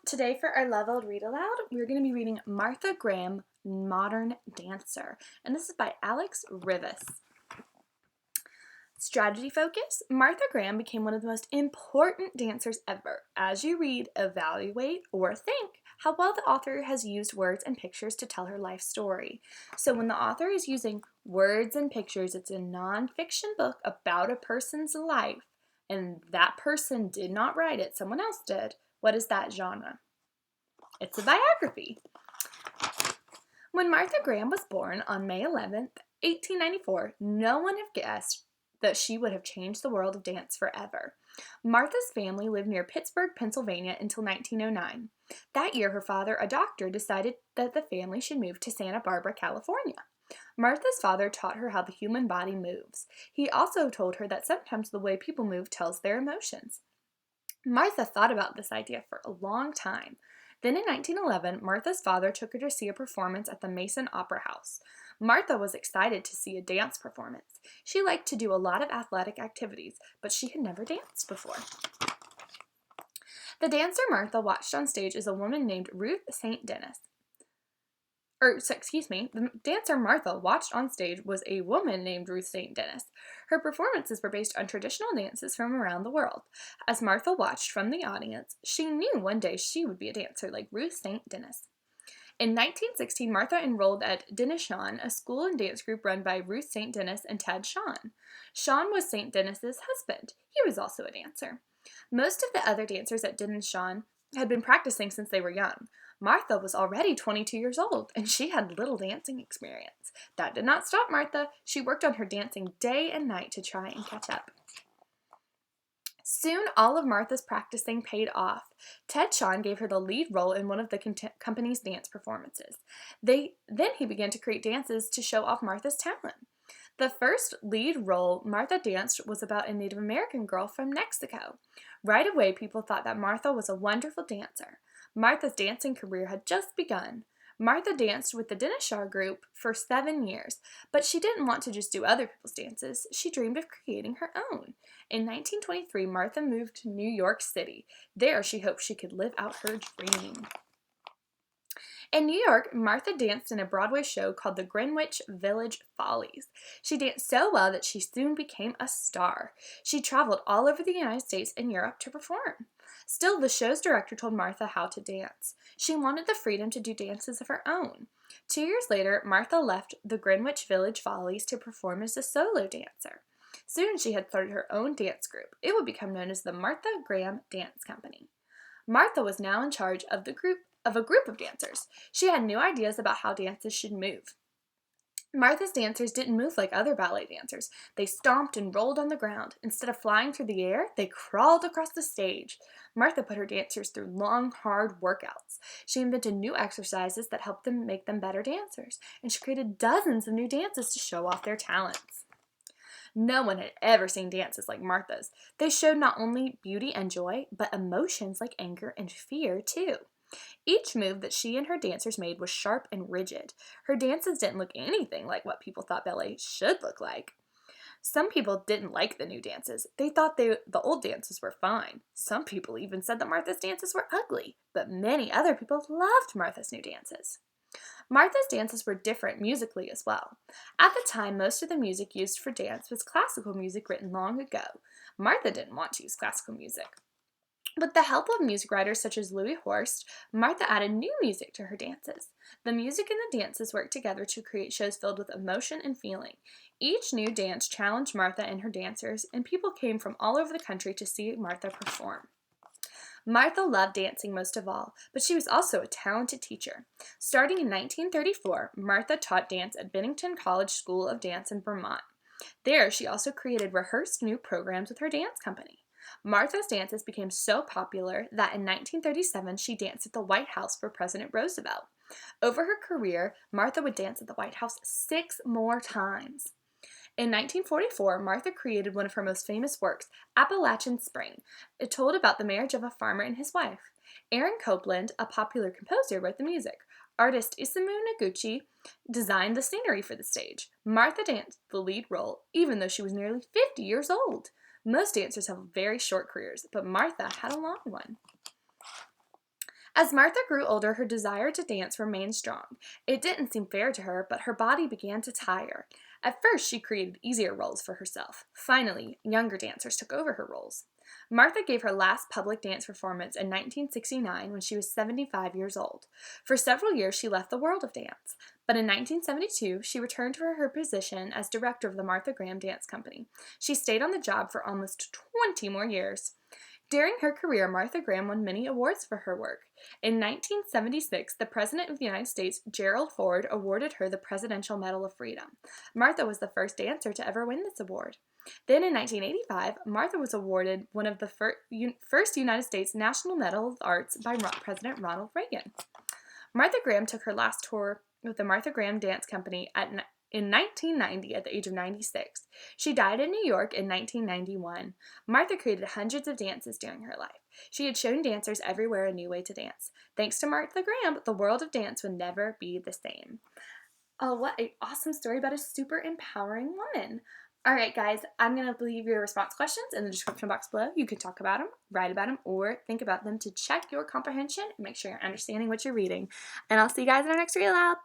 Today for our leveled read aloud, we're going to be reading Martha Graham, Modern Dancer, and this is by Alex Rivas. Strategy focus. Martha Graham became one of the most important dancers ever. As you read, evaluate, or think how well the author has used words and pictures to tell her life story. So when the author is using words and pictures, it's a nonfiction book about a person's life, and that person did not write it, someone else did. What is that genre? It's a biography. When Martha Graham was born on May 11th, 1894, no one had guessed that she would have changed the world of dance forever. Martha's family lived near Pittsburgh, Pennsylvania until 1909. That year, her father, a doctor, decided that the family should move to Santa Barbara, California. Martha's father taught her how the human body moves. He also told her that sometimes the way people move tells their emotions. Martha thought about this idea for a long time. Then in 1911, Martha's father took her to see a performance at the Mason Opera House. Martha was excited to see a dance performance. She liked to do a lot of athletic activities, but she had never danced before. The dancer Martha watched on stage is a woman named Ruth St. Denis. The dancer Martha watched on stage was a woman named Ruth St. Denis. Her performances were based on traditional dances from around the world. As Martha watched from the audience, she knew one day she would be a dancer like Ruth St. Denis. In 1916, Martha enrolled at Denishawn, a school and dance group run by Ruth St. Denis and Ted Shawn. Shawn was St. Denis's husband. He was also a dancer. Most of the other dancers at Denishawn had been practicing since they were young. Martha was already 22 years old, and she had little dancing experience. That did not stop Martha. She worked on her dancing day and night to try and catch up. Soon, all of Martha's practicing paid off. Ted Shawn gave her the lead role in one of the company's dance performances. Then he began to create dances to show off Martha's talent. The first lead role Martha danced was about a Native American girl from Mexico. Right away, people thought that Martha was a wonderful dancer. Martha's dancing career had just begun. Martha danced with the Dinashar group for 7 years, but she didn't want to just do other people's dances. She dreamed of creating her own. In 1923, Martha moved to New York City. There, she hoped she could live out her dream. In New York, Martha danced in a Broadway show called the Greenwich Village Follies. She danced so well that she soon became a star. She traveled all over the United States and Europe to perform. Still, the show's director told Martha how to dance. She wanted the freedom to do dances of her own. 2 years later, Martha left the Greenwich Village Follies to perform as a solo dancer. Soon she had started her own dance group. It would become known as the Martha Graham Dance Company. Martha was now in charge of a group of dancers. She had new ideas about how dances should move. Martha's dancers didn't move like other ballet dancers. They stomped and rolled on the ground. Instead of flying through the air, they crawled across the stage. Martha put her dancers through long, hard workouts. She invented new exercises that helped them make them better dancers, and she created dozens of new dances to show off their talents. No one had ever seen dances like Martha's. They showed not only beauty and joy, but emotions like anger and fear, too. Each move that she and her dancers made was sharp and rigid. Her dances didn't look anything like what people thought ballet should look like. Some people didn't like the new dances. They thought the old dances were fine. Some people even said that Martha's dances were ugly, but many other people loved Martha's new dances. Martha's dances were different musically as well. At the time, most of the music used for dance was classical music written long ago. Martha didn't want to use classical music. With the help of music writers such as Louis Horst, Martha added new music to her dances. The music and the dances worked together to create shows filled with emotion and feeling. Each new dance challenged Martha and her dancers, and people came from all over the country to see Martha perform. Martha loved dancing most of all, but she was also a talented teacher. Starting in 1934, Martha taught dance at Bennington College School of Dance in Vermont. There, she also created rehearsed new programs with her dance company. Martha's dances became so popular that in 1937 she danced at the White House for President Roosevelt. Over her career, Martha would dance at the White House 6 more times. In 1944, Martha created one of her most famous works, Appalachian Spring. It told about the marriage of a farmer and his wife. Aaron Copland, a popular composer, wrote the music. Artist Isamu Noguchi designed the scenery for the stage. Martha danced the lead role, even though she was nearly 50 years old. Most dancers have very short careers, but Martha had a long one. As Martha grew older, her desire to dance remained strong. It didn't seem fair to her, but her body began to tire. At first, she created easier roles for herself. Finally, younger dancers took over her roles. Martha gave her last public dance performance in 1969 when she was 75 years old. For several years, she left the world of dance. But in 1972, she returned to her position as director of the Martha Graham Dance Company. She stayed on the job for almost 20 more years. During her career, Martha Graham won many awards for her work. In 1976, the President of the United States, Gerald Ford, awarded her the Presidential Medal of Freedom. Martha was the first dancer to ever win this award. Then in 1985, Martha was awarded one of the first United States National Medal of Arts by President Ronald Reagan. Martha Graham took her last tour with the Martha Graham Dance Company in 1990 at the age of 96. She died in New York in 1991. Martha created hundreds of dances during her life. She had shown dancers everywhere a new way to dance. Thanks to Martha Graham, the world of dance would never be the same. Oh, what an awesome story about a super empowering woman. All right, guys, I'm going to leave your response questions in the description box below. You can talk about them, write about them, or think about them to check your comprehension and make sure you're understanding what you're reading. And I'll see you guys in our next read aloud.